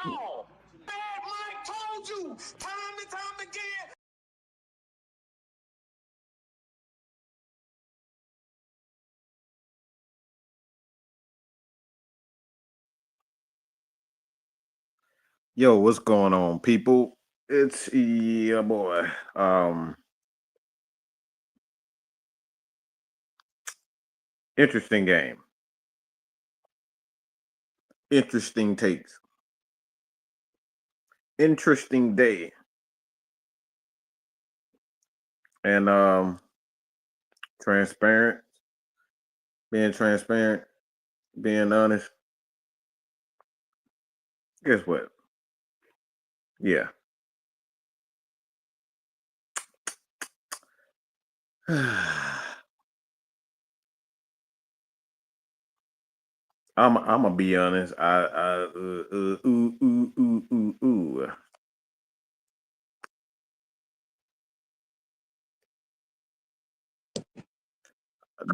y'all. Bad Mike told you time and time again. Yo, what's going on, people? It's your boy. Interesting game. Interesting takes. Interesting day. And transparent. Being transparent, being honest. Guess what? Yeah. I'm gonna be honest. Ooh.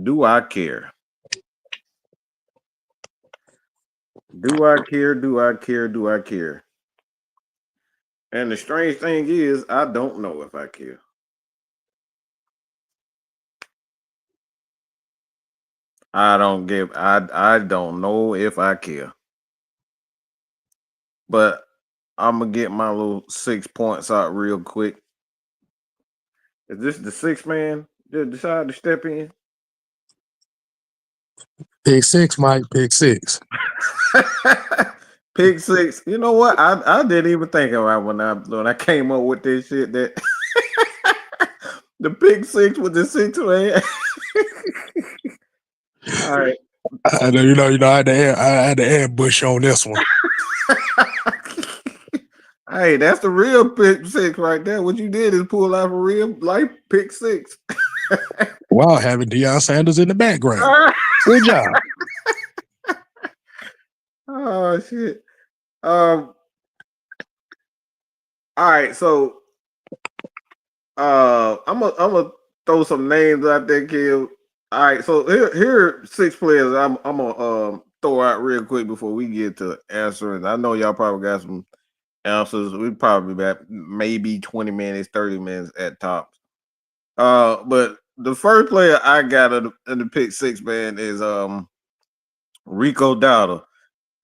Do I care? Do I care? Do I care? Do I care? And the strange thing is, I don't know if I care. I don't know if I care. But I'm gonna get my little 6 points out real quick. Is this the sixth man that decided to step in? Pick six, Mike. Pick six. Pick six. You know what? I didn't even think about when I came up with this shit that the pick six with the 6 man. All right. I had to ambush on this one. Hey, that's the real pick six right there. What you did is pull out a real life pick six. Wow, having Deion Sanders in the background. Good job. Oh shit. All right, so I'm gonna throw some names out there, Kill. All right, so here are 6 players I'm gonna throw out real quick before we get to answering. I know y'all probably got some answers. We probably about maybe 20 minutes, 30 minutes at tops. But the first player I got in the pick 6, man, is Rico Dowdle.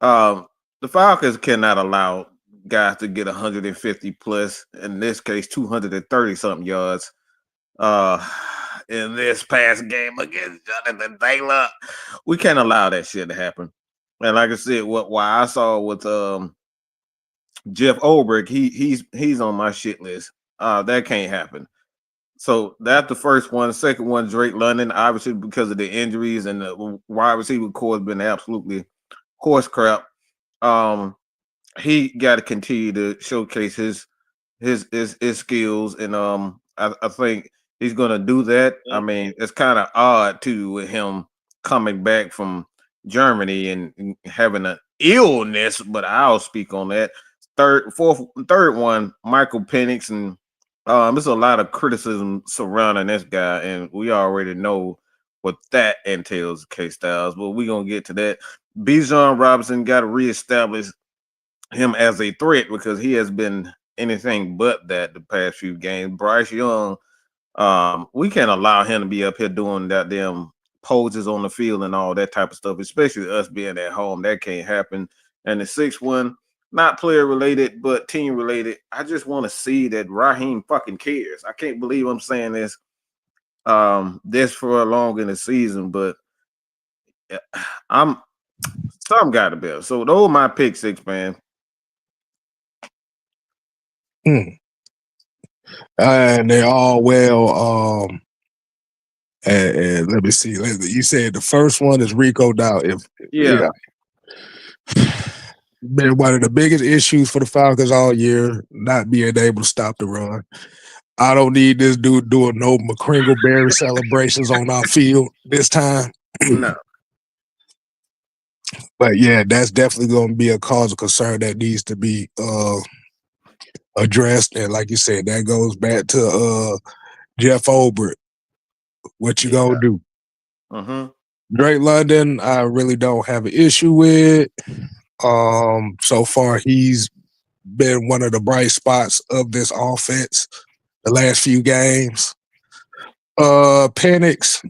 The Falcons cannot allow guys to get 150 plus, in this case 230 something yards. In this past game against Jonathan Taylor, we can't allow that shit to happen. And like I said, why I saw with Jeff Ulbrich, he's on my shit list. That can't happen. So that's the first one. The second one, Drake London, obviously because of the injuries and the wide receiver core has been absolutely horse crap. He got to continue to showcase his skills, and I think he's gonna do that. I mean, it's kind of odd too with him coming back from Germany and having an illness, but I'll speak on that. Third one, Michael Penix, and there's a lot of criticism surrounding this guy, and we already know what that entails, K Styles. But we're gonna get to that. Bijan Robinson got to reestablish him as a threat because he has been anything but that the past few games. Bryce Young, we can't allow him to be up here doing that damn poses on the field and all that type of stuff, especially us being at home. That can't happen. And the 6th one, not player related, but team related. I just want to see that Raheem fucking cares. I can't believe I'm saying this this for long in the season, but some got to be. So those are my pick 6, man. And they're all well. And let me see. You said the first one is Rico Dowdle. Yeah. Been one of the biggest issues for the Falcons all year, not being able to stop the run. I don't need this dude doing no McCringleberry celebrations on our field this time. No. But yeah, that's definitely going to be a cause of concern that needs to be addressed. And like you said, that goes back to Jeff Ulbrich. What you gonna do? Drake London, I really don't have an issue with. So far, he's been one of the bright spots of this offense the last few games. Penix,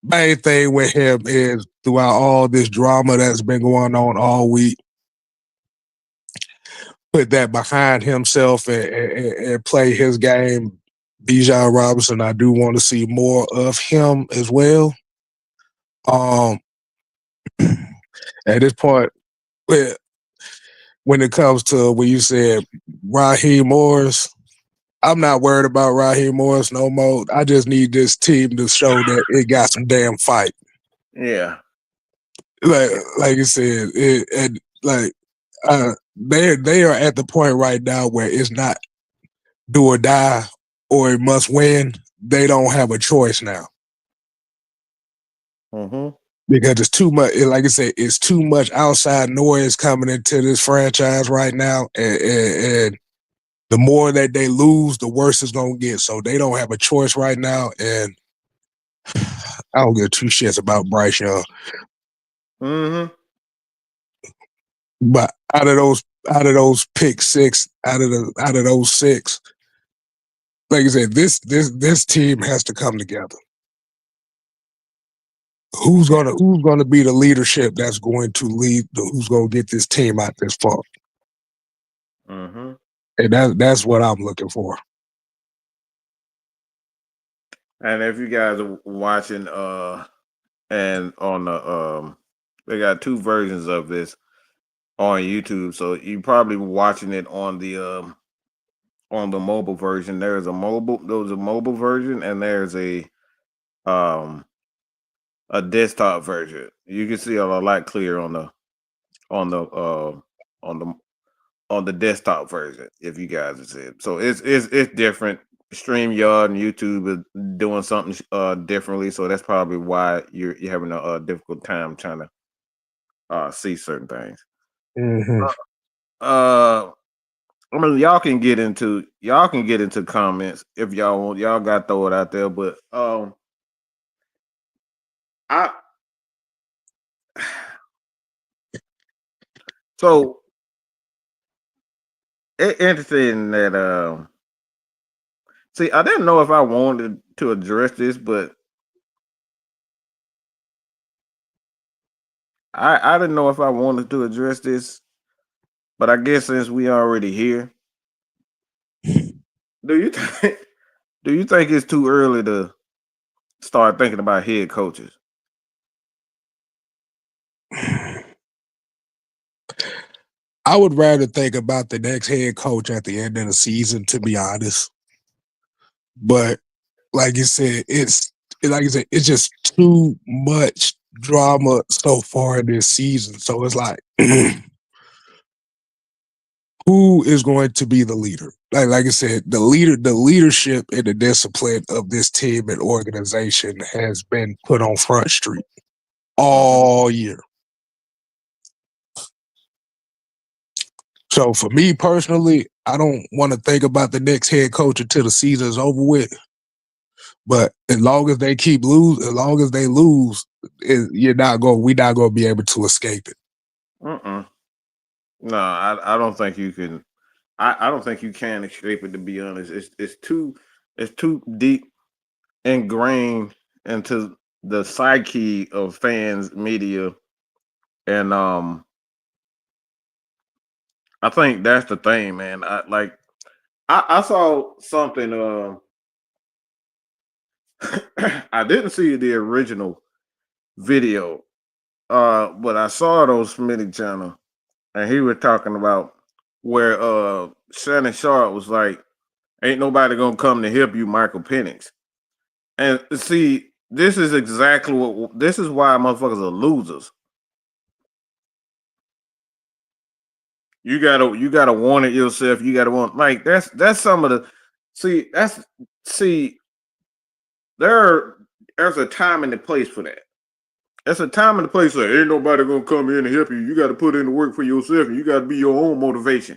main thing with him is throughout all this drama that's been going on all week, put that behind himself and play his game. Bijan Robinson, I do want to see more of him as well. At this point, when it comes to when you said Raheem Morris, I'm not worried about Raheem Morris no more. I just need this team to show that it got some damn fight. Yeah. Like you said, they are at the point right now where it's not do or die or it must win. They don't have a choice now. Mm-hmm. Because it's too much. Like I said, it's too much outside noise coming into this franchise right now, and the more that they lose, the worse it's gonna get. So they don't have a choice right now, and I don't give two shits about Bryce Young. Mm-hmm. But out of those pick six, out of those six, like I said, this team has to come together. Who's gonna be the leadership that's going to lead? Who's gonna get this team out this far? Mm-hmm. And that's what I'm looking for. And if you guys are watching, and on the they got two versions of this on YouTube, so you probably watching it on the mobile version. There's a mobile version, and there's a desktop version. You can see it a lot clearer on the on the on the desktop version if you guys have said. So it's different. StreamYard and YouTube is doing something differently, so that's probably why you're having a difficult time trying to see certain things. Mm-hmm. I mean, y'all can get into comments if y'all want. Y'all got to throw it out there, but I so it interesting that see, I didn't know if I wanted to address this, but I didn't know if I wanted to address this, but I guess since we already here, do you think it's too early to start thinking about head coaches? I would rather think about the next head coach at the end of the season, to be honest. But like you said, it's just too much drama so far in this season. So it's like, who is going to be the leader? Like I said, the leadership and the discipline of this team and organization has been put on Front Street all year. So for me personally, I don't want to think about the next head coach until the season's over with. But as long as they lose, we're not going to be able to escape it. No, I don't think you can. I don't think you can escape it. To be honest, it's too deep ingrained into the psyche of fans, media, and I think that's the thing, man. I saw something. I didn't see the original video, but I saw it on Smitty channel, and he was talking about where Shannon Sharp was like, "Ain't nobody gonna come to help you, Michael Penix." And see, this is exactly what. This is why motherfuckers are losers. You gotta want it yourself. You gotta want like that's some of the see there's a time and a place for that. There's a time and a place for ain't nobody gonna come in and help you. You gotta put in the work for yourself and you gotta be your own motivation.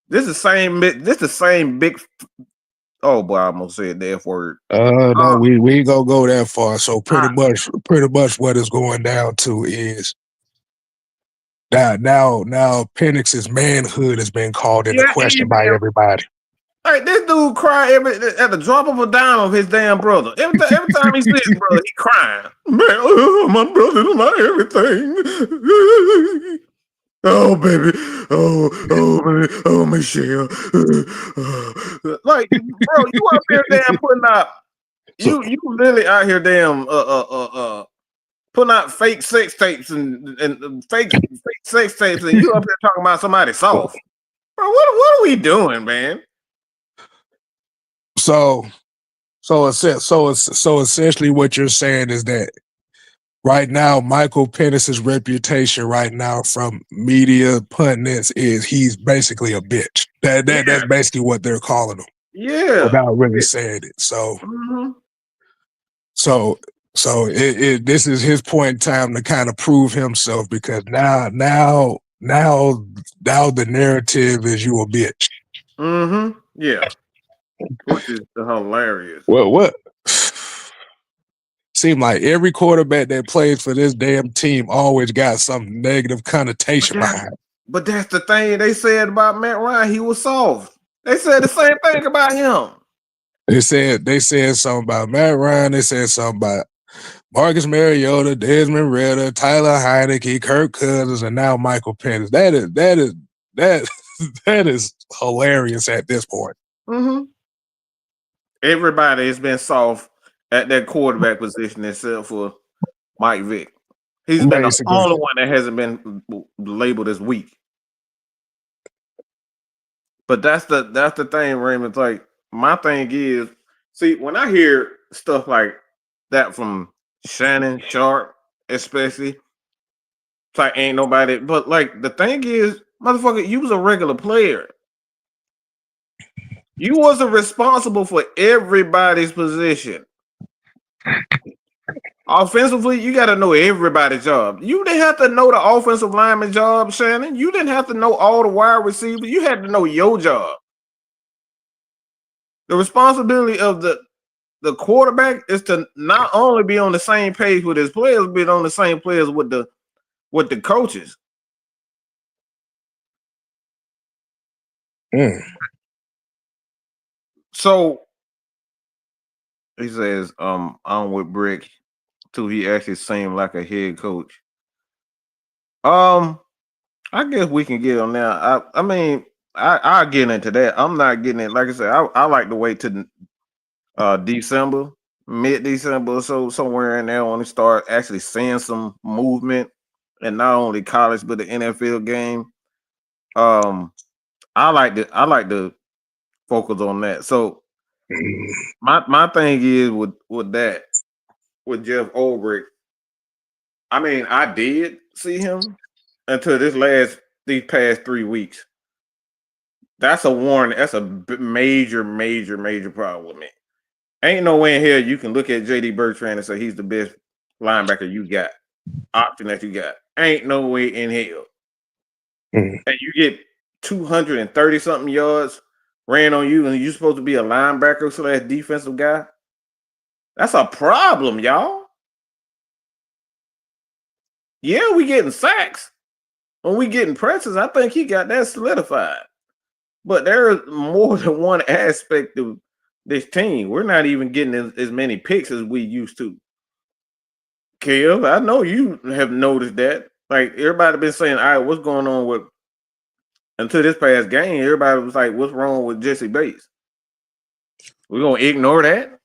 This is the same big oh boy, I almost said the F word. No, we ain't gonna go that far. So pretty much what it's going down to is Now, Penix's manhood has been called into Yeah, question by everybody. Like this dude cry at the drop of a dime of his damn brother. Every time he sees his brother, he crying. Man, my brother's my everything. Oh baby, baby, Michelle. Like, bro, you out there damn putting out. You really out here damn putting out fake sex tapes and fake sex tapes, and you up here talking about somebody soft. Bro, what are we doing, man? So essentially, what you're saying is that right now, Michael Penix's reputation right now from media pundits is he's basically a bitch. That's basically what they're calling him. Yeah, without really saying it. So, this is his point in time to kind of prove himself because now the narrative is you a bitch. Yeah. Which is hilarious. Well, what? Seemed like every quarterback that plays for this damn team always got some negative connotation behind it. But that's the thing they said about Matt Ryan. He was soft. They said the same thing about him. They said something about Matt Ryan. They said something about Marcus Mariota, Desmond Ritter, Tyler Heineke, Kirk Cousins, and now Michael Penix. That is hilarious at this point. Everybody has been soft at that quarterback position except for Mike Vick. He's been the only one that hasn't been labeled as weak. But that's the thing, Raymond. Like, my thing is, see, when I hear stuff like that from Shannon Sharp, especially, it's like ain't nobody. But like the thing is, motherfucker, you was a regular player. You wasn't responsible for everybody's position. Offensively, you got to know everybody's job. You didn't have to know the offensive lineman job, Shannon. You didn't have to know all the wide receivers. You had to know your job. The responsibility of the quarterback is to not only be on the same page with his players, but on the same players with the coaches. So he says, I'm with Brick till he actually seemed like a head coach. I guess we can get on now. I mean, I'll get into that. I'm not getting it. Like I said, I like to wait till December, mid-December or so, somewhere in there when we start actually seeing some movement and not only college but the NFL game. I like to focus on that. So my thing is with that, with Jeff Ulbrich, I mean, I did see him until these past 3 weeks. That's a warning. That's a major problem with me. Ain't no way in hell you can look at JD Bertrand and say he's the best linebacker you got, option that you got. Ain't no way in hell. And you get 230 something yards ran on you, and you're supposed to be a linebacker / defensive guy. That's a problem, y'all. Yeah, we getting sacks. When we getting presses, I think he got that solidified. But there's more than one aspect of this team. We're not even getting as many picks as we used to. Kev, I know you have noticed that. Like, everybody been saying, all right, what's going on with until this past game, everybody was like, what's wrong with Jesse Bates? We're gonna ignore that.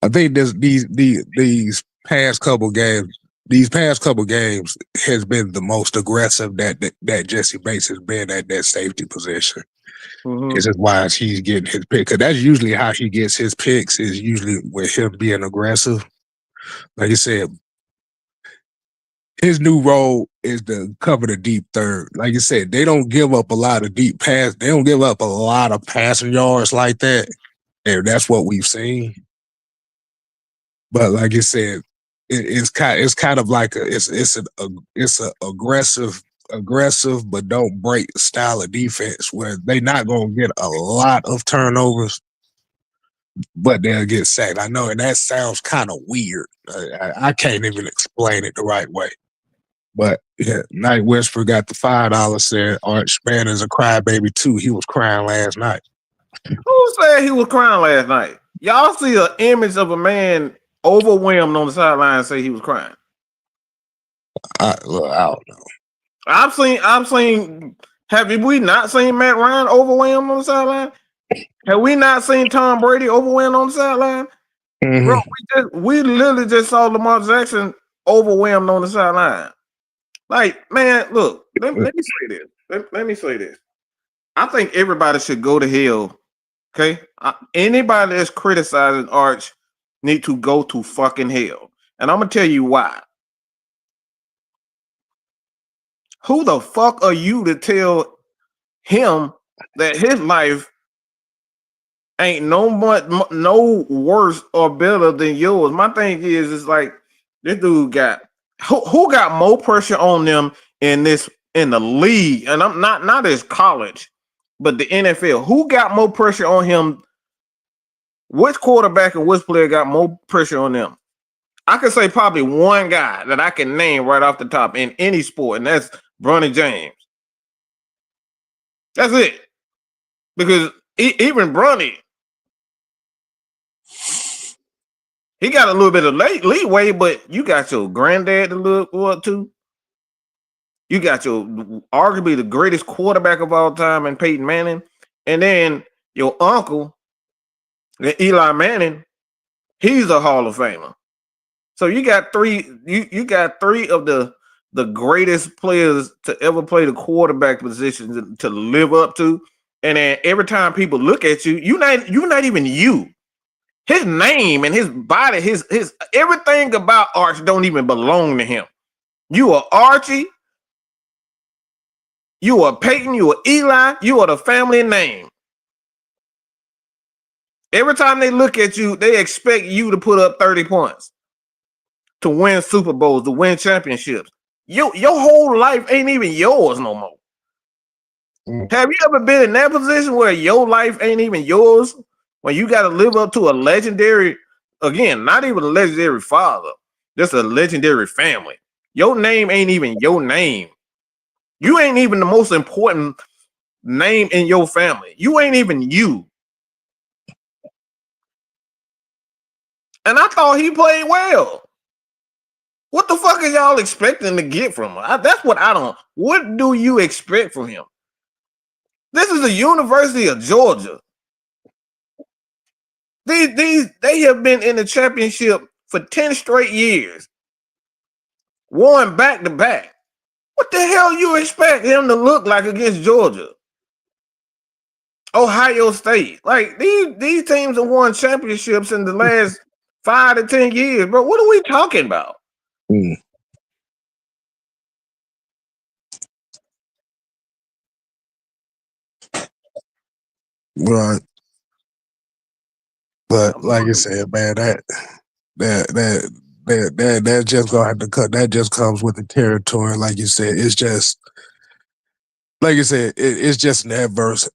I think these past couple games has been the most aggressive that Jesse Bates has been at that safety position. This is why he's getting his pick, because that's usually how he gets his picks, is usually with him being aggressive. Like you said, his new role is to cover the deep third. Like you said, they don't give up a lot of deep pass. They don't give up a lot of passing yards like that. And that's what we've seen. But like you said, it's kind of like it's an aggressive but don't break style of defense where they're not gonna get a lot of turnovers, but they'll get sacked. I know, and that sounds kind of weird. I can't even explain it the right way. But yeah, Night Whisper got the $5 said Arch Man is a crybaby too. He was crying last night. Who said he was crying last night? Y'all see an image of a man overwhelmed on the sideline and say he was crying. I don't know. I've seen. Have we not seen Matt Ryan overwhelmed on the sideline? Have we not seen Tom Brady overwhelmed on the sideline? Mm-hmm. Bro, we literally just saw Lamar Jackson overwhelmed on the sideline. Like, man, look, let me say this. Let me say this. I think everybody should go to hell. Okay? Anybody that's criticizing Arch need to go to fucking hell. And I'm gonna tell you why. Who the fuck are you to tell him that his life ain't no worse or better than yours? My thing is like this dude got who got more pressure on them in the league, and I'm not as college, but the NFL. Who got more pressure on him? Which quarterback and which player got more pressure on them? I could say probably one guy that I can name right off the top in any sport, and that's Bronny James. That's it. Because even Bronny, he got a little bit of leeway, but you got your granddad to look up to. You got your arguably the greatest quarterback of all time in Peyton Manning, and then your uncle, Eli Manning, he's a Hall of Famer. So you got three. You got three of the greatest players to ever play the quarterback position to live up to. And then every time people look at you, you're not even you. His name and his body, his everything about Arch don't even belong to him. You are Archie. You are Peyton. You are Eli. You are the family name. Every time they look at you, they expect you to put up 30 points, to win Super Bowls, to win championships. Your whole life ain't even yours no more. Have you ever been in that position where your life ain't even yours? When you got to live up to a legendary, again, not even a legendary father, just a legendary family. Your name ain't even your name. You ain't even the most important name in your family. You ain't even you. And I thought he played well. What the fuck is y'all expecting to get from him? That's what I don't. What do you expect from him? This is the University of Georgia. They have been in the championship for 10 straight years. Won back to back. What the hell you expect him to look like against Georgia? Ohio State. Like these teams have won championships in the last 5 to 10 years, bro. What are we talking about? Right. But like I said, man, that just gonna have to cut. That just comes with the territory. Like you said, it's just like you said, it's just an adverse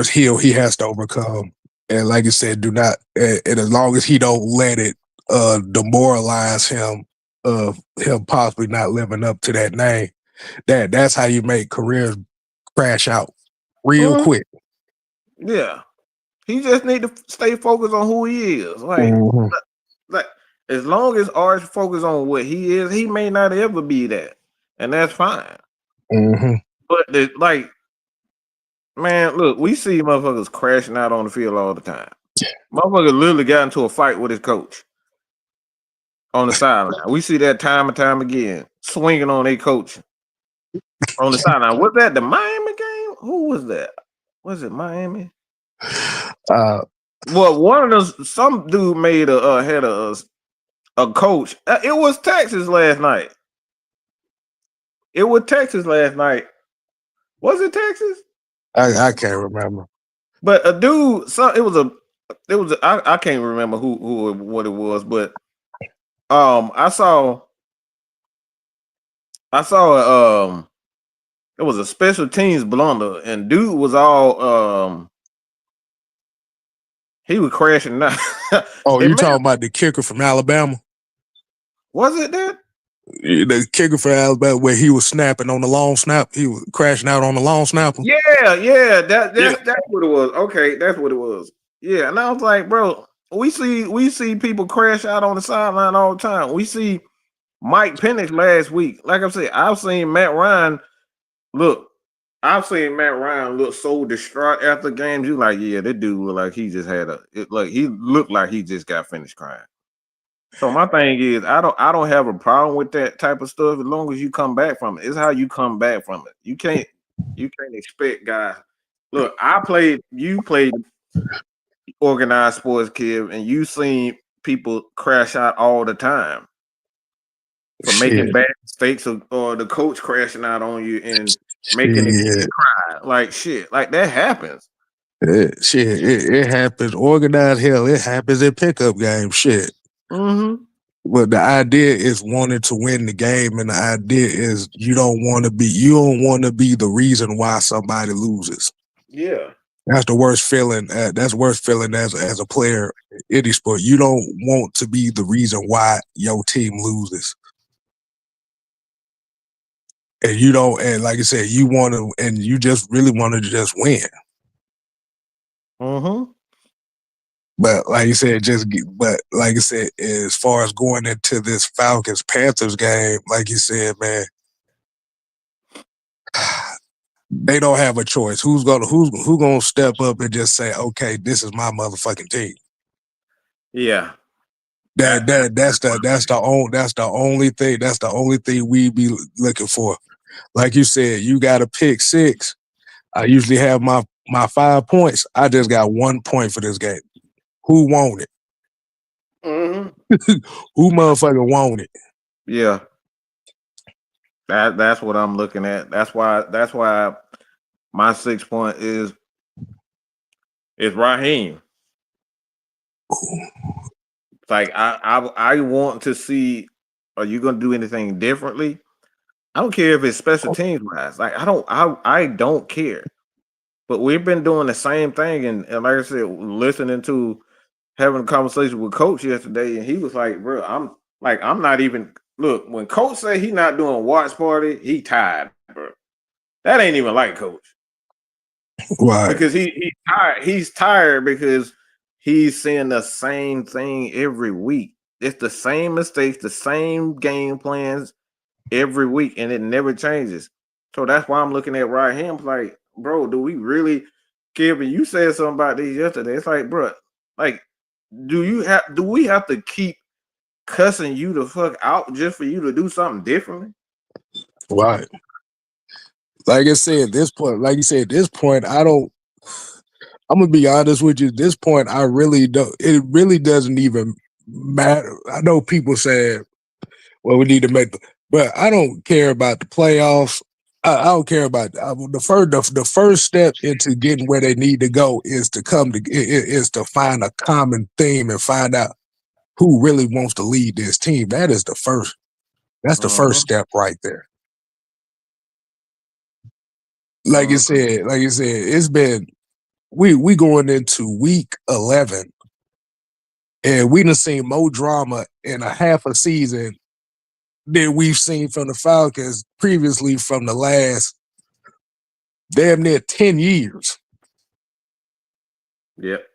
hill he has to overcome. And like you said, do not and as long as he don't let it demoralize him of him possibly not living up to that name, that's how you make careers crash out real quick. Yeah. He just need to stay focused on who he is. Like as long as Arch focus on what he is, he may not ever be that, and that's fine. But like, man, look, we see motherfuckers crashing out on the field all the time. Motherfucker literally got into a fight with his coach on the sideline. We see that time and time again, swinging on a coach on the sideline. Was that the Miami game? Who was that? Was it Miami? Well, one of those, some dude made had a coach. It was Texas last night. It was Texas last night. Was it Texas? I can't remember. But a dude, I can't remember what it was, but I saw it was a special teams blunder, and dude was all he was crashing out. Oh, you talking about the kicker from Alabama? Was it that? The kicker for Alabama where he was snapping on the long snap, he was crashing out on the long snapper. Yeah, that's what it was. Okay, that's what it was. Yeah, and I was like, bro, we see people crash out on the sideline all the time. We see Mike Penix last week. Like I said, I've seen Matt Ryan look. I've seen Matt Ryan look so distraught after games. You like, yeah, that dude look like he just had he looked like he just got finished crying. So my thing is, I don't have a problem with that type of stuff as long as you come back from it. It's how you come back from it. You can't expect guys. Look, you played organized sports, kid, and you seen people crash out all the time for making bad mistakes or the coach crashing out on you and making it cry. Like shit, like that happens. It happens. Organized hell, it happens in pickup games. Shit. Mm-hmm. But the idea is wanting to win the game, and the idea is you don't want to be the reason why somebody loses. Yeah. That's the worst feeling. That's worst feeling as a player in any sport. You don't want to be the reason why your team loses. And you don't, and like I said, you want to, and you just really want to just win. Mm-hmm. But like you said, as far as going into this Falcons Panthers game, like you said, man, they don't have a choice. Who's gonna step up and just say, okay, this is my motherfucking team? Yeah. That's the only thing. That's the only thing we be looking for. Like you said, you got to pick 6. I usually have my 5 points. I just got 1 point for this game. Who won it? Mm-hmm. Who motherfucker won it? Yeah. That's what I'm looking at. That's why my 6 point is Raheem. Like I want to see, are you gonna do anything differently? I don't care if it's special teams wise. Like I don't care. But we've been doing the same thing, and like I said, listening to having a conversation with Coach yesterday, and he was like, "Bro, I'm not even look." When Coach say he not doing watch party, he tired, bro. That ain't even like Coach, right? Because he's tired. He's tired because he's seeing the same thing every week. It's the same mistakes, the same game plans every week, and it never changes. So that's why I'm looking at Raheem like, bro, do we really care? And you said something about these yesterday. It's like, bro, like, do we have to keep cussing you the fuck out just for you to do something differently? Right. Like I said, this point, I'm gonna be honest with you. At this point, I really don't. It really doesn't even matter. I know people say, "Well, we need to make," but I don't care about the playoffs. I don't care about the first step into getting where they need to go is to find a common theme and find out who really wants to lead this team. That is the first. That's the first step right there. Like you said, it's been we going into week 11, and we done seen more drama in a half a season than we've seen from the Falcons previously from the last damn near 10 years. Yep.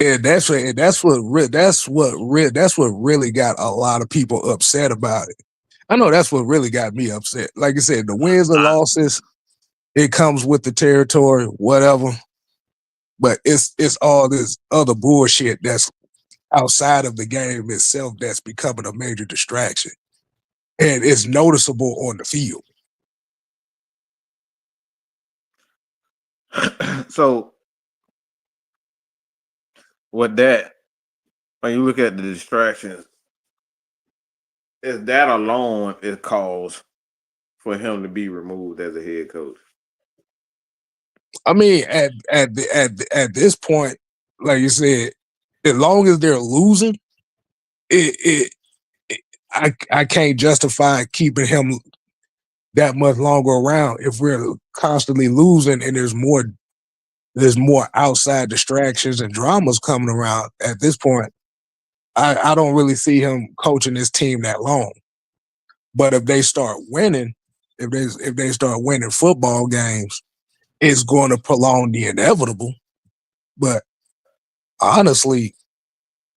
And that's what really got a lot of people upset about it. I know that's what really got me upset. Like I said, the wins and losses, it comes with the territory, whatever. But it's all this other bullshit that's outside of the game itself that's becoming a major distraction. And it's noticeable on the field. So with that, when you look at the distractions, is that alone is cause for him to be removed as a head coach? I mean, at this point, like you said, as long as they're losing, I can't justify keeping him that much longer around if we're constantly losing and there's more outside distractions and dramas coming around at this point. I don't really see him coaching this team that long. But if they start winning, if they start winning football games, it's going to prolong the inevitable. But honestly,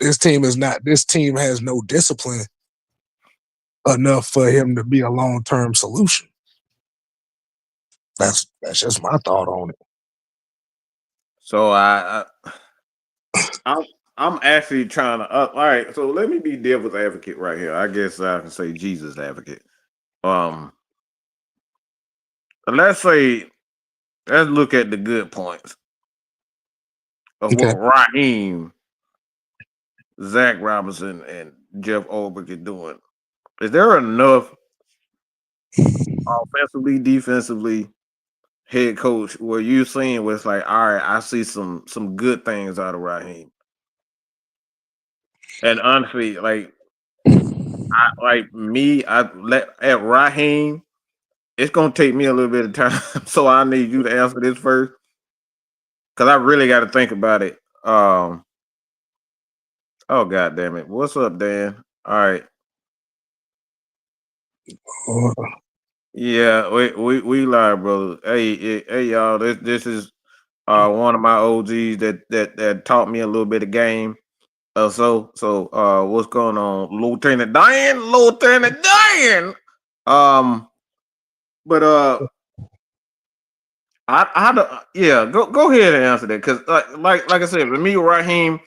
this team has no discipline enough for him to be a long-term solution. That's just my thought on it. So I'm actually trying to all right. So let me be devil's advocate right here. I guess I can say Jesus advocate. Let's look at the good points of what Okay. Raheem, Zach Robinson, and Jeff Ulbrich are doing. Is there enough offensively, defensively, head coach where you're seeing where it's like, all right, I see some good things out of Raheem? And honestly, at Raheem, it's gonna take me a little bit of time, so I need you to answer this first because I really got to think about it. Oh god damn it! What's up, Dan? All right, Uh, yeah, we live, brother. Hey, y'all. This is one of my OGs that taught me a little bit of game. What's going on, Lieutenant Dan? But go ahead and answer that because like I said, for me, Raheem,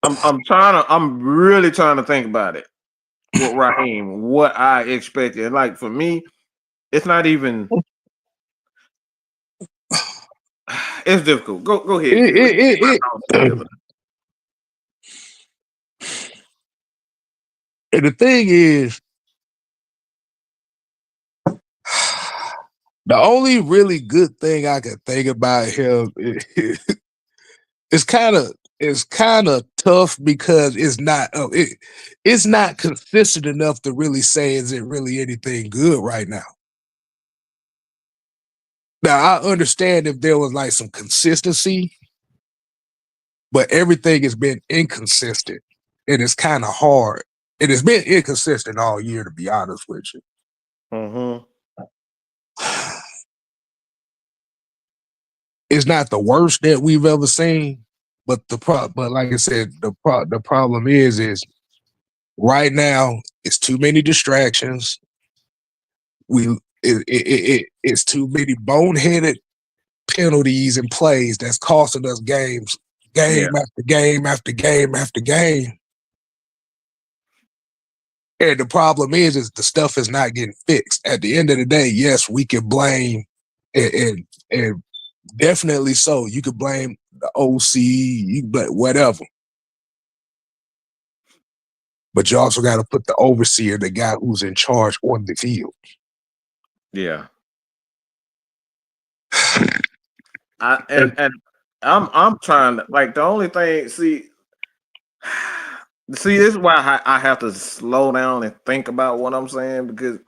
I'm really trying to think about it with Raheem, what I expected. And like for me, it's not even. It's difficult. Go ahead. And the thing is, the only really good thing I can think about him is kind of tough because it's not consistent enough to really say is it really anything good right now. Now I understand if there was like some consistency, but everything has been inconsistent and it's kind of hard. It has been inconsistent all year, to be honest with you. Mm-hmm. It's not the worst that we've ever seen, but but like I said, the problem is right now it's too many distractions. It's too many boneheaded penalties and plays that's costing us game after game after game after game. And the problem is the stuff is not getting fixed. At the end of the day, yes, we can blame and definitely so. You could blame the OC, but whatever. But you also got to put the overseer, the guy who's in charge, on the field. Yeah. I'm trying to like the only thing. See, this is why I have to slow down and think about what I'm saying because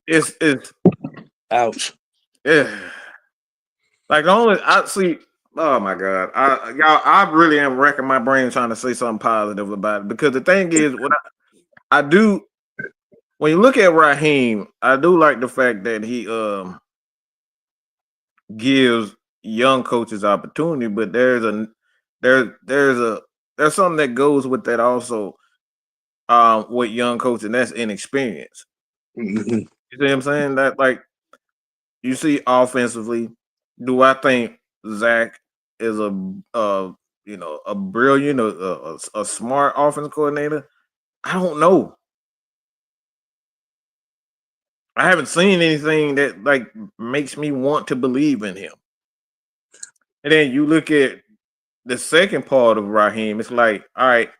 it's ouch. Yeah. Like the only I see. Oh my god, I really am wrecking my brain trying to say something positive about it because the thing is, what I do when you look at Raheem, I do like the fact that he gives young coaches opportunity, but there's something that goes with that also with young coaches, and that's inexperience. Mm-hmm. You see what I'm saying? That like you see offensively, do I think Zach is a brilliant a smart offense coordinator? I don't know. I haven't seen anything that like makes me want to believe in him. And then you look at the second part of Raheem, it's like, all right,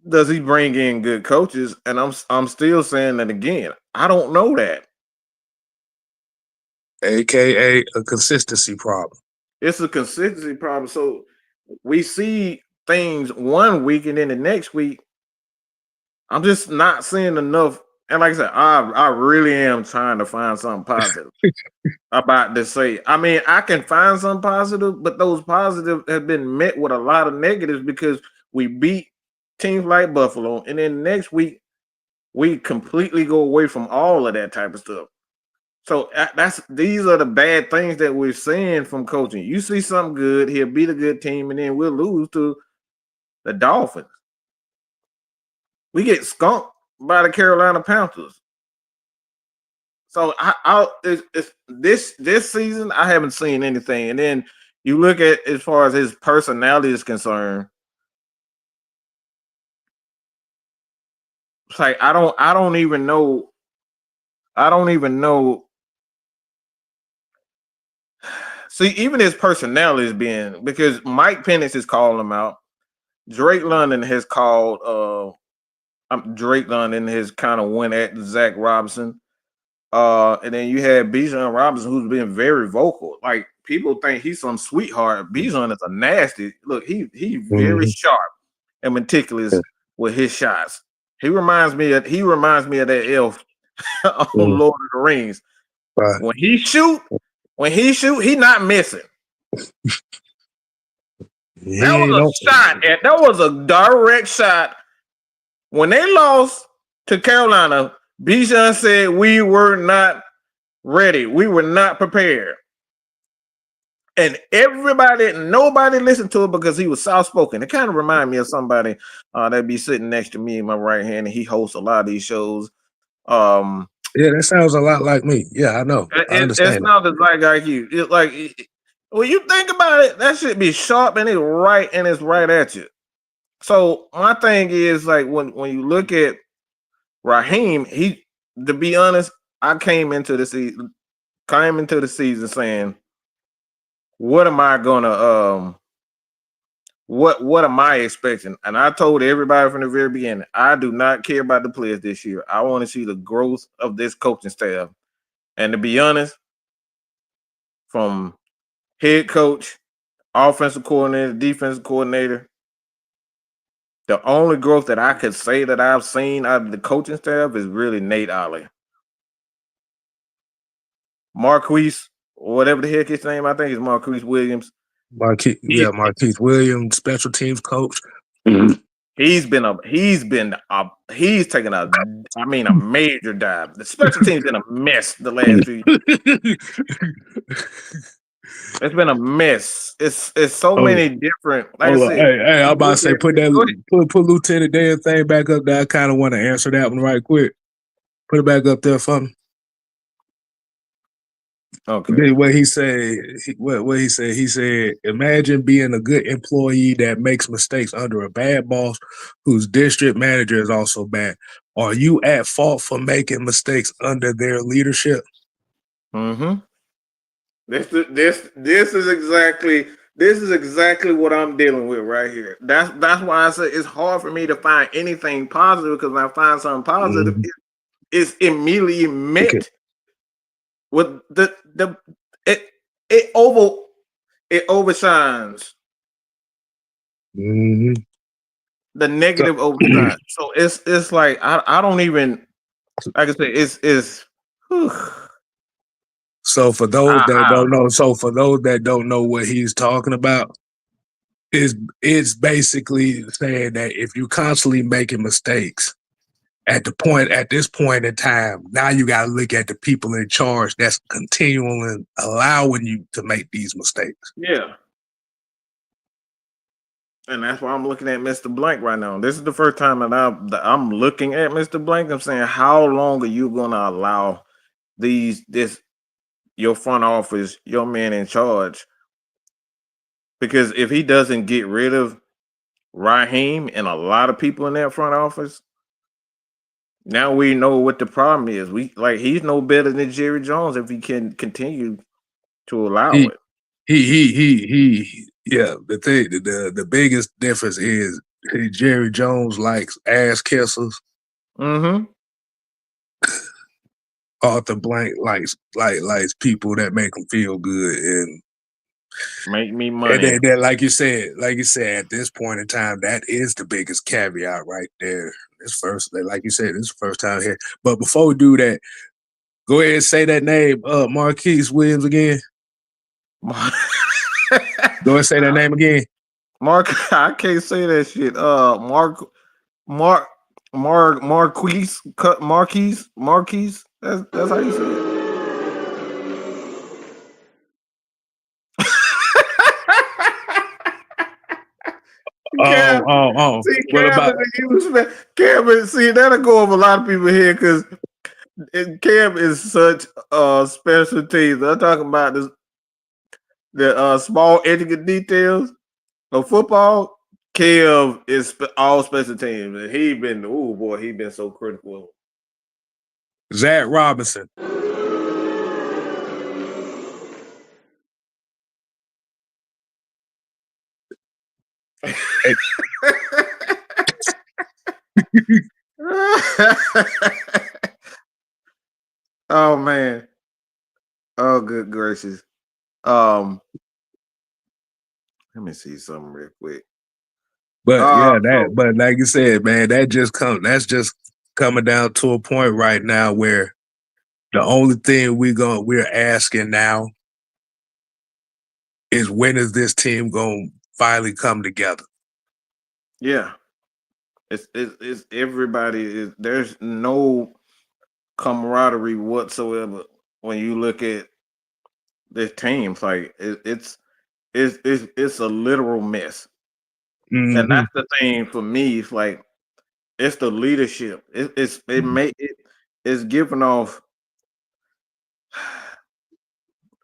does he bring in good coaches? And I'm still saying that again. I don't know that. AKA a consistency problem. It's a consistency problem. So we see things one week and then the next week, I'm just not seeing enough. And like I said, I really am trying to find something positive about this. I mean, I can find some positive, but those positives have been met with a lot of negatives because we beat teams like Buffalo, and then next week we completely go away from all of that type of stuff. So these are the bad things that we're seeing from coaching. You see something good, he'll beat a good team, and then we'll lose to the Dolphins. We get skunked by the Carolina Panthers. So this season, I haven't seen anything. And then you look at as far as his personality is concerned, it's like I don't even know. See, even his personality is being because Mike Penix is calling him out. Drake London has called Drake London has kind of went at Zach Robinson. And then you had Bijan Robinson, who's been very vocal. Like people think he's some sweetheart. Bijan is a nasty. Look, he's very sharp and meticulous with his shots. He reminds me of that elf on Lord of the Rings. Right. When he shoot, he not missing. That was a shot. That was a direct shot. When they lost to Carolina, Bijan said we were not ready. We were not prepared. And nobody listened to it because he was soft-spoken. It kind of reminded me of somebody that'd be sitting next to me in my right hand, and he hosts a lot of these shows. Yeah, that sounds a lot like me. Yeah, I know. I understand. It's not as like you. It's like when you think about it, that should be sharp and it's right at you. So my thing is like when you look at Raheem, to be honest, I came into the season saying, what am I gonna what am I expecting? And I told everybody from the very beginning, I do not care about the players this year. I want to see the growth of this coaching staff. And to be honest, from head coach, offensive coordinator, defensive coordinator, the only growth that I could say that I've seen out of the coaching staff is really Nate Ollie. Marquise, whatever the heck his name, I think is Marquise Williams. Marquise Williams, special teams coach. He's taken a major dive. The special team's been a mess the last few years. It's been a mess. It's so many different. Like I said, hey, I'm about to say put Lieutenant Dan thing back up there. I kind of want to answer that one right quick. Put it back up there for me. Okay. What he said, he said, imagine being a good employee that makes mistakes under a bad boss whose district manager is also bad. Are you at fault for making mistakes under their leadership? Mm-hmm. This is exactly what I'm dealing with right here. That's why I say it's hard for me to find anything positive, because when I find something positive, it's immediately met with it overshines. Mm-hmm. The negative overshines. So it's like I don't even, like I say, it's whew. So for those that don't know what he's talking about, it's basically saying that if you're constantly making mistakes at this point in time, now you got to look at the people in charge that's continually allowing you to make these mistakes. Yeah. And that's why I'm looking at Mr. Blank right now. This is the first time that I'm looking at Mr. Blank. I'm saying, how long are you going to allow your front office, your man in charge? Because if he doesn't get rid of Raheem and a lot of people in that front office, now we know what the problem is. He's no better than Jerry Jones if he can continue to allow it. Yeah, the biggest difference is Jerry Jones likes ass kissers. Mm-hmm. Arthur Blank likes people that make him feel good and make me money. And then, like you said, at this point in time, that is the biggest caveat right there. This first time here. But before we do that, go ahead and say that name, Marquise Williams again. Go ahead and say that name again. Mark, I can't say that shit. Mark, Marquise. That's how you say it. Cam, see, What Cam is about a huge man. Cam is, see, that'll go over a lot of people here because Cam is such special teams. I'm talking about the small intricate details of football. Cam is all special teams, and he been so critical. Zach Robinson? Oh man. Oh good gracious. Let me see something real quick. But So but like you said, man, that's just coming down to a point right now where the only thing we're asking now is when is this team gonna finally come together? yeah, it's everybody is there's no camaraderie whatsoever when you look at this team. Like it's a literal mess. And Mm-hmm. that's the thing for me. It's like it's the leadership. It's giving off.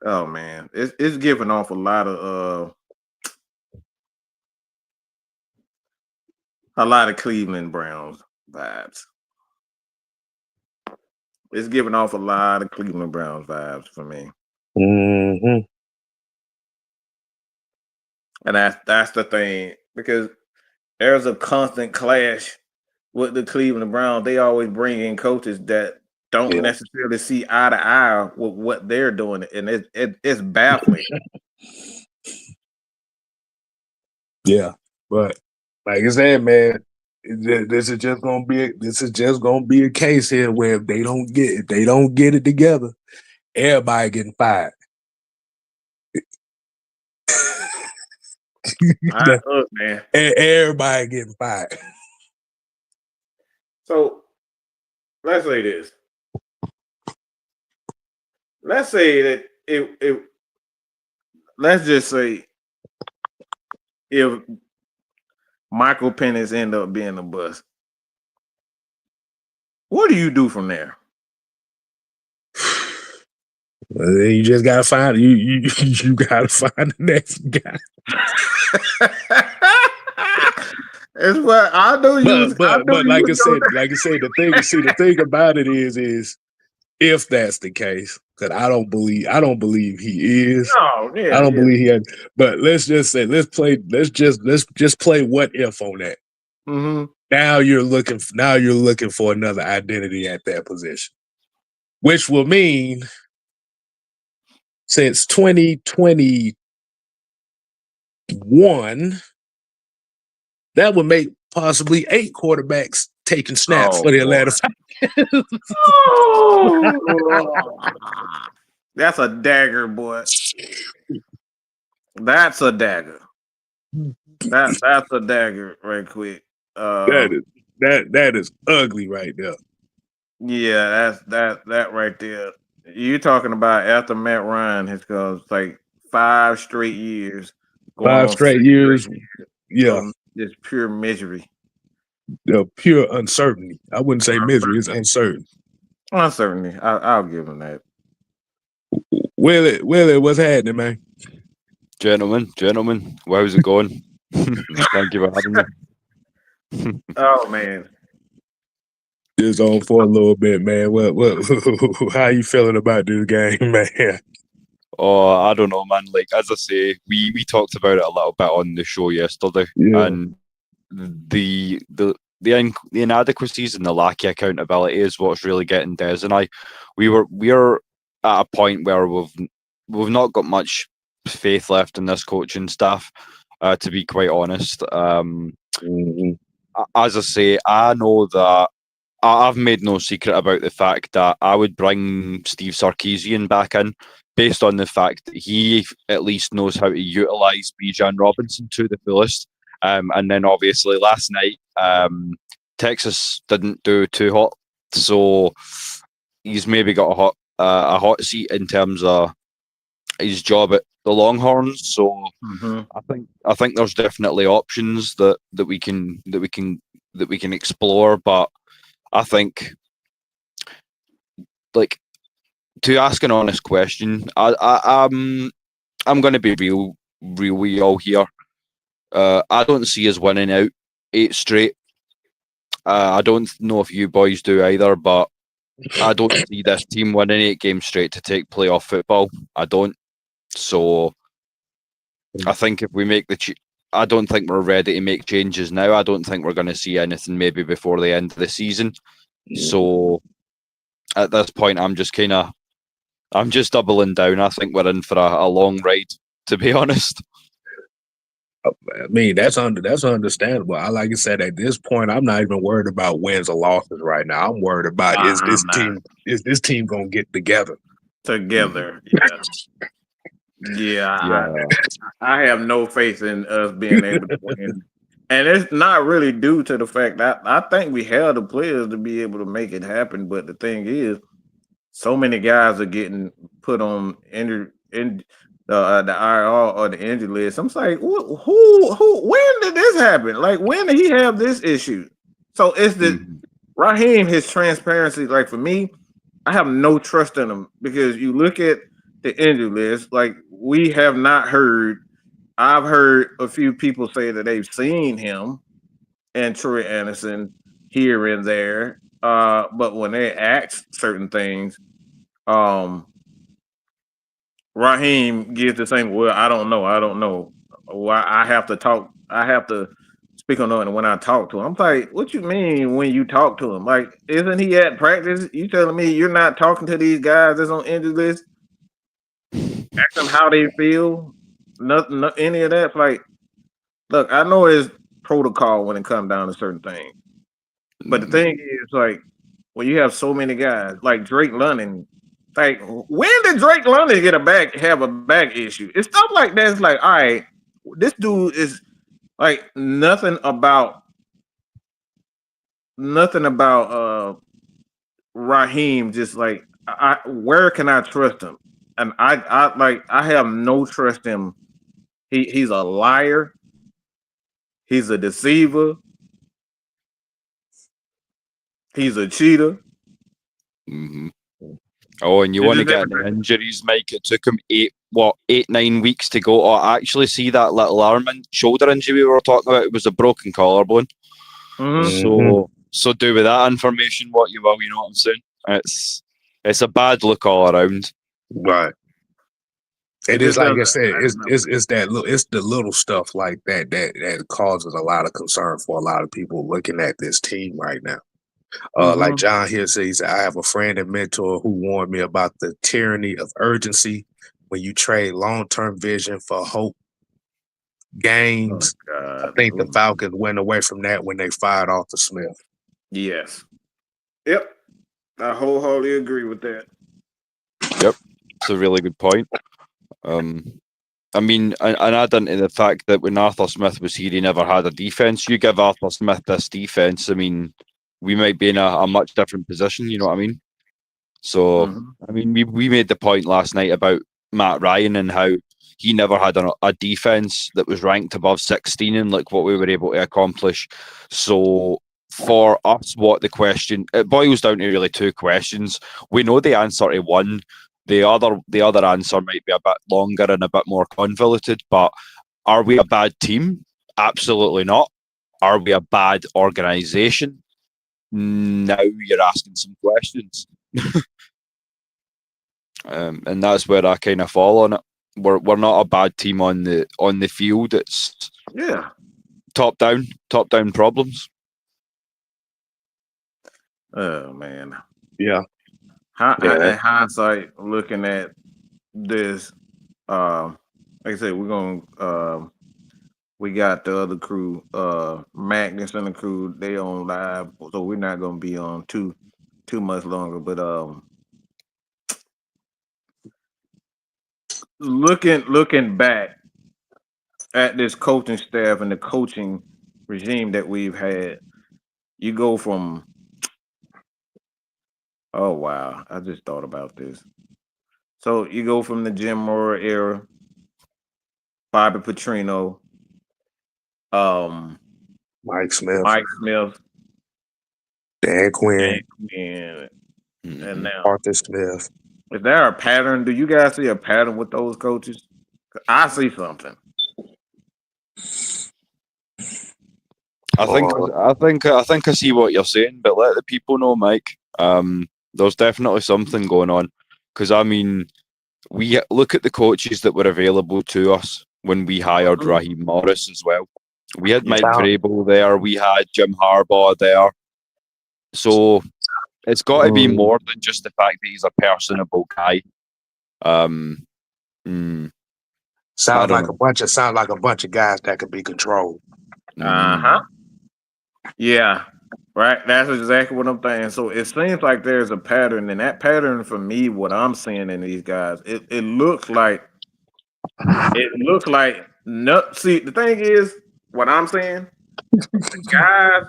Oh man, it's giving off a lot of Cleveland Browns vibes. It's giving off a lot of Cleveland Browns vibes for me, Mm-hmm. and that's the thing because there's a constant clash with the Cleveland Browns. They always bring in coaches that don't Yeah. necessarily see eye to eye with what they're doing, and it's baffling. Yeah. But like I said, man, this is just gonna be a case here where if they don't get it together, everybody getting fired. Look, man. Everybody getting fired. So let's say this. Let's say that if let's just say if Michael Penix end up being a bust, what do you do from there? Well, then you just gotta find you gotta find the next guy. It's what I know. But like I said, the thing about it is if that's the case, because I don't believe he is. Oh yeah, I don't yeah. believe he had. But let's just say let's just play what if on that. Mm-hmm. Now you're looking for another identity at that position, which will mean since 2021, that would make possibly 8 quarterbacks taking snaps Oh for the boy. Atlanta Falcons. Oh, that's a dagger, boy. That's a dagger. That's a dagger, right quick. That is ugly right there. Yeah, that right there. You're talking about after Matt Ryan has gone like 5 straight years, going 5 on 6 straight straight years. years Yeah, of just pure misery. pure uncertainty. I wouldn't say misery. It's uncertain. Uncertainty. I'll give him that. Willie, what's happening, man? Gentlemen, how's it going? Thank you for having me. Oh man. Just on for a little bit, man. What how you feeling about this game, man? Oh, I don't know, man. Like as I say, we talked about it a little bit on the show yesterday, Yeah. and the inadequacies and the lack of accountability is what's really getting Des and I. We're at a point where we've not got much faith left in this coaching staff, to be quite honest. As I say, I know that I've made no secret about the fact that I would bring Steve Sarkisian back in based on the fact that he at least knows how to utilize Bijan Robinson to the fullest. And then obviously last night, Texas didn't do too hot, so he's maybe got a hot seat in terms of his job at the Longhorns. So I think there's definitely options that we can explore. But I think, like, to ask an honest question, I'm going to be real with y'all here. I don't see us winning out 8 straight. I don't know if you boys do either, but I don't see this team winning 8 games straight to take playoff football. I don't. So I think if we make I don't think we're ready to make changes now. I don't think we're going to see anything maybe before the end of the season. So at this point, I'm just doubling down. I think we're in for a long ride, to be honest. I mean, that's understandable. Like I said, at this point, I'm not even worried about wins or losses right now. I'm worried about is this team gonna get together? Together, I have no faith in us being able to win, and it's not really due to the fact that I think we have the players to be able to make it happen. But the thing is, so many guys are getting put on the IR or the injury list. I'm like, who? When did this happen? Like, when did he have this issue? So it's Raheem, his transparency. Like, for me, I have no trust in him because you look at the injury list. Like, we have not heard. I've heard a few people say that they've seen him and Troy Anderson here and there. But when they ask certain things, Raheem gives the same. Well, I don't know. Why I have to talk. I have to speak on it when I talk to him. I'm like, what you mean when you talk to him? Like, isn't he at practice? You telling me you're not talking to these guys that's on injury list? Ask them how they feel. Nothing, any of that. Like, look, I know it's protocol when it comes down to certain things, but the thing is, like, when you have so many guys, like Drake London. Like, when did Drake London have a back issue? It's stuff like that. It's like, all right, this dude is like nothing about Raheem. Just like, where can I trust him? And I have no trust in him. He's a liar. He's a deceiver. He's a cheater. Oh, and you want to get into injuries, Mike? It took him 8-9 weeks to go. Oh, I actually see that little arm and shoulder injury we were talking about. It was a broken collarbone. So do with that information what you will. You know what I'm saying? It's a bad look all around. Right. It is, like I said, it's the little stuff like that causes a lot of concern for a lot of people looking at this team right now. Like John here says, I have a friend and mentor who warned me about the tyranny of urgency when you trade long-term vision for hope games. I think the Falcons went away from that when they fired Arthur Smith. Yes. Yep. I wholeheartedly agree with that. Yep. It's a really good point. I mean, and add into the fact that when Arthur Smith was here, he never had a defense. You give Arthur Smith this defense, I mean, we might be in a much different position, you know what I mean? So, I mean, we made the point last night about Matt Ryan and how he never had a defense that was ranked above 16 and like what we were able to accomplish. So, for us, it boils down to really 2 questions. We know the answer to one. The other answer might be a bit longer and a bit more convoluted, but are we a bad team? Absolutely not. Are we a bad organization? Now you're asking some questions. And that's where I kind of fall on it. We're not a bad team on the field. It's top down problems. Oh man. Yeah. In hindsight, looking at this, like I said, we're gonna we got the other crew, Magnus and the crew, they on live, so we're not gonna be on too much longer. But looking back at this coaching staff and the coaching regime that we've had, you go from oh wow, I just thought about this. So you go from the Jim Mora era, Bobby Petrino, um, Mike Smith, Mike Smith, Dan Quinn, and now Arthur Smith. is there a pattern? Do you guys see a pattern with those coaches? I see something. I see what you're saying, but let the people know, Mike. There's definitely something going on because I mean, we look at the coaches that were available to us when we hired Raheem Morris as well. We had Mike Vrabel there, we had Jim Harbaugh there, so it's got to be more than just the fact that he's a personable guy. Sound like a bunch of guys that could be controlled. Yeah, right. That's exactly what I'm saying. So it seems like there's a pattern, and that pattern for me, what I'm seeing in these guys, it looks like no. See, the thing is, what I'm saying, guys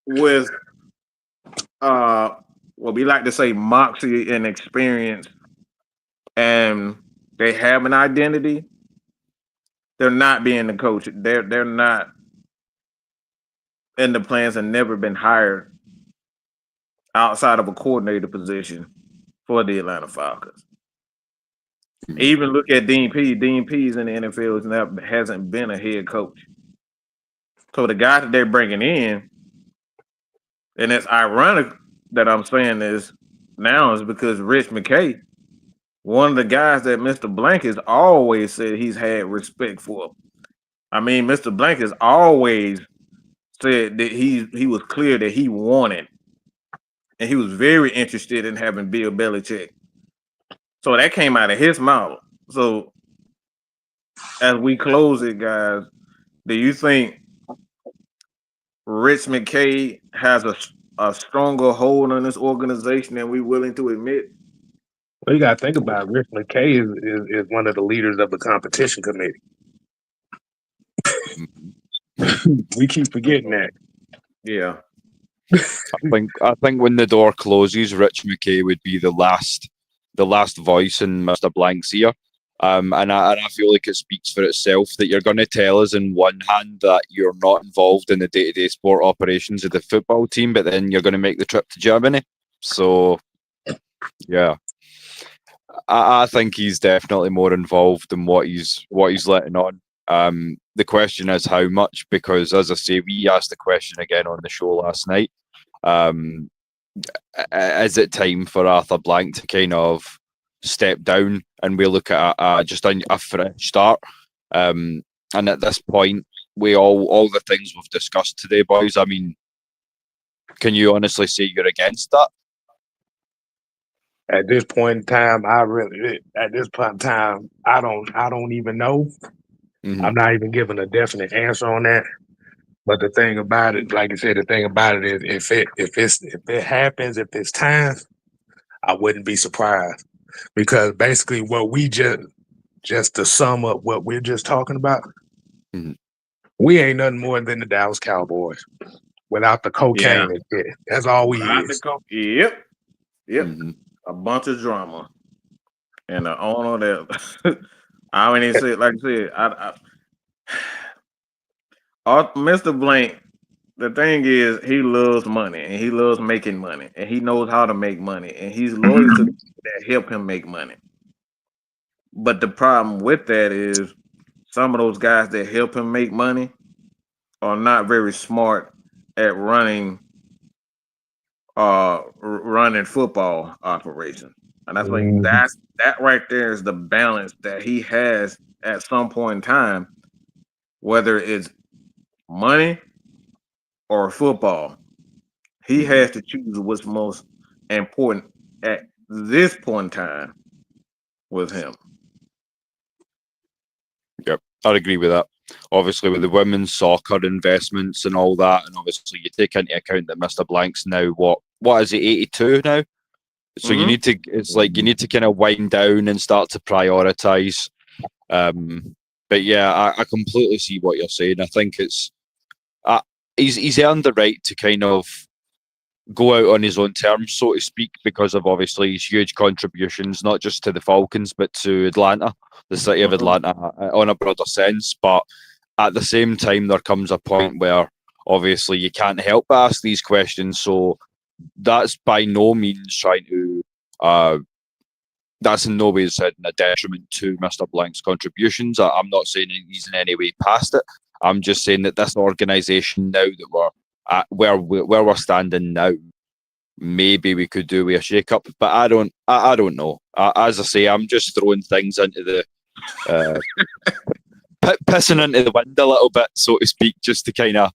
with what we like to say moxie and experience, and they have an identity. They're not being the coach. They're not in the plans and never been hired outside of a coordinator position for the Atlanta Falcons. Even look at Dean P. Dean P's in the NFL hasn't been a head coach. So the guy that they're bringing in, and it's ironic that I'm saying this now is because Rich McKay, one of the guys that Mr. Blank has always said he's had respect for. I mean, Mr. Blank has always said that he was clear that he wanted, and he was very interested in having Bill Belichick. So that came out of his mouth. So as we close it, guys, do you think Rich McKay has a stronger hold on this organization than we're willing to admit? Well, you got to think about it. Rich McKay is one of the leaders of the competition committee. We keep forgetting that. Yeah. I think when the door closes, Rich McKay would be the last voice in Mr. Blank's ear. And I feel like it speaks for itself that you're going to tell us in one hand that you're not involved in the day-to-day sport operations of the football team, but then you're going to make the trip to Germany. So, yeah, I think he's definitely more involved than what he's letting on. The question is how much, because as I say, we asked the question again on the show last night. Is it time for Arthur Blank to kind of step down and we look at just a fresh start? And at this point, we all the things we've discussed today, boys, I mean, can you honestly say you're against that? At this point in time, I don't even know. Mm-hmm. I'm not even giving a definite answer on that. But the thing about it, like I said, is if it happens, if it's time, I wouldn't be surprised. Because basically what we just to sum up what we're just talking about, we ain't nothing more than the Dallas Cowboys without the cocaine and shit. That's all we is. Yep. A bunch of drama. And the owner that I mean, say like I said, Mr. Blank, the thing is he loves money and he loves making money and he knows how to make money and he's loyal to people that help him make money. But the problem with that is some of those guys that help him make money are not very smart at running football operations. And I think that right there is the balance that he has at some point in time, whether it's money or football. He has to choose what's most important at this point in time with him. Yep, I'd agree with that. Obviously, with the women's soccer investments and all that, and obviously you take into account that Mr. Blank's now what is he, 82 now? So you need to. It's like you need to kind of wind down and start to prioritize. But yeah, I completely see what you're saying. I think it's he's earned the right to kind of go out on his own terms, so to speak, because of obviously his huge contributions, not just to the Falcons, but to Atlanta, the city of Atlanta, on a broader sense. But at the same time, there comes a point where obviously you can't help but ask these questions. So that's by no means trying to, that's in no way said in a detriment to Mr. Blank's contributions. I'm not saying he's in any way past it. I'm just saying that this organisation, now that we're at where we're standing now, maybe we could do with a shake-up, but I don't know. As I say, I'm just throwing things into the pissing into the wind a little bit, so to speak, just to kind of,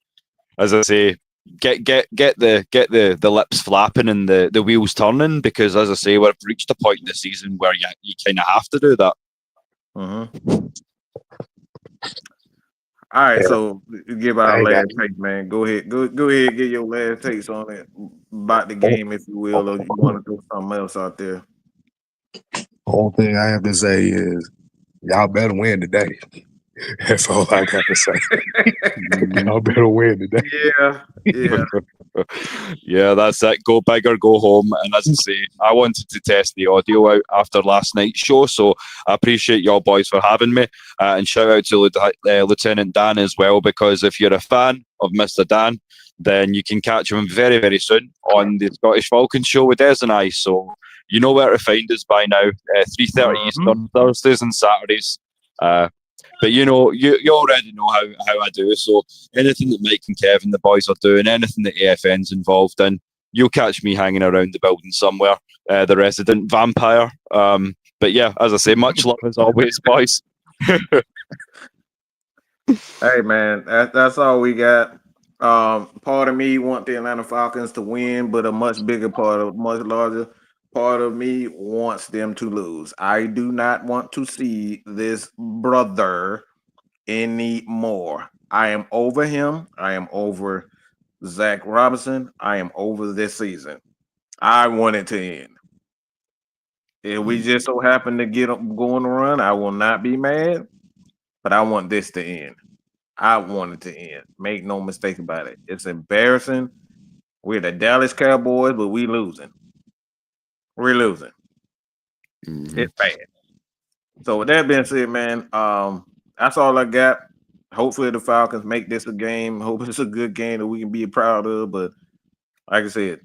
as I say, get the lips flapping and the wheels turning, because as I say, we've reached a point in the season where you kind of have to do that. All right, so give our last take, man. Go ahead, get your last takes on it about the game, if you will, or you want to throw something else out there. Whole thing I have to say is y'all better win today. That's all I got to say. Y'all better win today. Yeah. Yeah, that's it. Go big or go home. And as I say, I wanted to test the audio out after last night's show, so I appreciate y'all boys for having me. And shout out to Lieutenant Dan as well, because if you're a fan of Mr. Dan, then you can catch him very, very soon on the Scottish Falcons show with Des and I. So you know where to find us by now. 3:30 Eastern, Thursdays and Saturdays. But you know, you already know how I do. So anything that Mike and Kevin, the boys, are doing, anything that AFN's involved in, you'll catch me hanging around the building somewhere, the resident vampire. But yeah, as I say, much love as always, boys. Hey man, that's all we got. Part of me want the Atlanta Falcons to win, but a much larger part of me wants them to lose. I do not want to see this brother anymore. I am over him. I am over Zach Robinson. I am over this season. I want it to end. If we just so happen to get going to run, I will not be mad, but I want this to end. I want it to end. Make no mistake about it. It's embarrassing. We're the Dallas Cowboys, but we losing. We're losing. It's bad. So with that being said, man, that's all I got. Hopefully the Falcons make this a game. Hope it's a good game that we can be proud of. But like I said,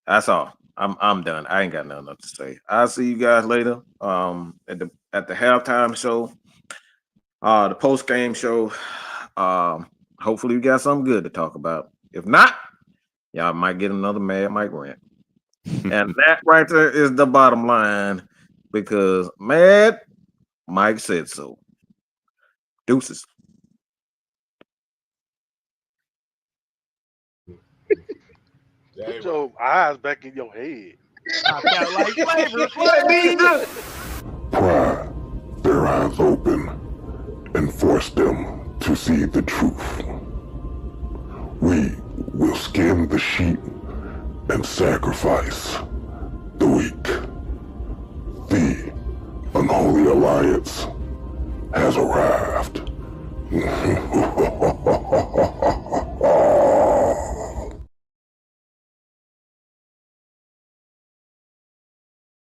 that's all. I'm done. I ain't got nothing else to say. I'll see you guys later. At the halftime show, the post game show. Hopefully we got something good to talk about. If not, y'all might get another Mad Mike rant. And that right there is the bottom line, because Mad Mike said so. Deuces. Put your eyes back in your head. Pry their eyes open and force them to see the truth. We will skin the sheep and sacrifice the weak. The unholy alliance has arrived.